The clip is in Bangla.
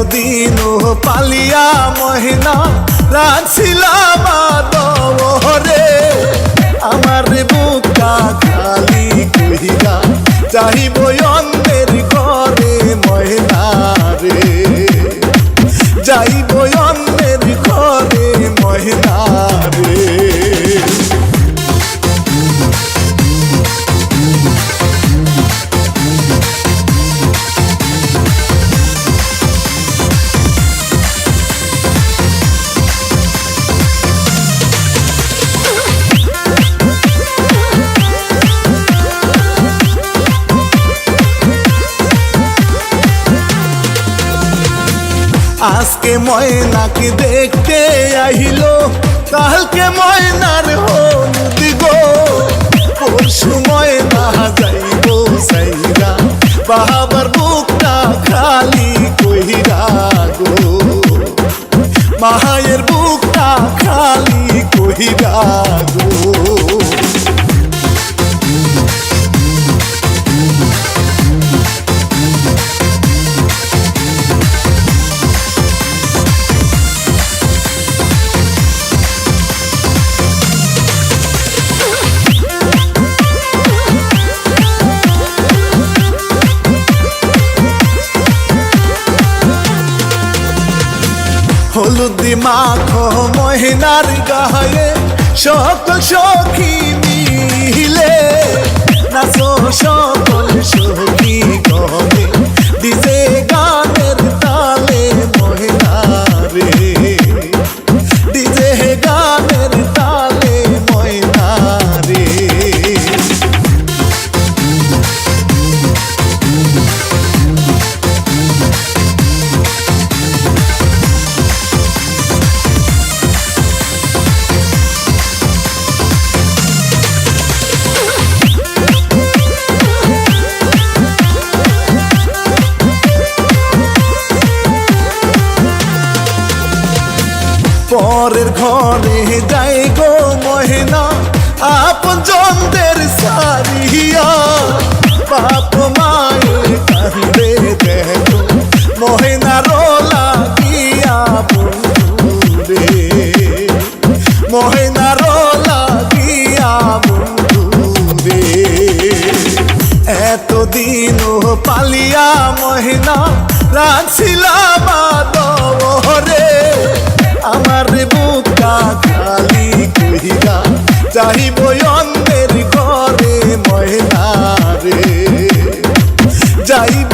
এতদিন পালিয়া মহিনা রাখছিলাম আদরে আমার বুকটা খালি কইরা চাহিব অন্যের ঘরে মহিনা রে যাইব অন্যের ঘরে মহিনা রে। আজকে ময়নাকে দেখতে আইলো কালকে ময়নার হলুদ গো পরশু ময়না যাইব সাইরা বাবার বুকটা খালি কইরা গো মায়ের বুকটা খালি কইরা গো। হলুদি মাখো মহিনার গায়ে সকল সখী মিলে নাচো সকল সখী গনে ডিজে গানের তালে মহিনা রে ডিজে গানের তালে মহিনা রে। পরের ঘরে যাই গো মহিনা আপন জনদের সারিয়া বাপ মায়ের কান্দে দেখো মহিনা রোলা গিয়া বন্ধু রে মহিনা রোলা গিয়া বন্ধু রে। এতদিন পালিয়া মহিনা রাখছিলাম আদরে আমার বুকটা খালি কইরা চাহিব অন্যের ঘরে মহিনা রে যাইব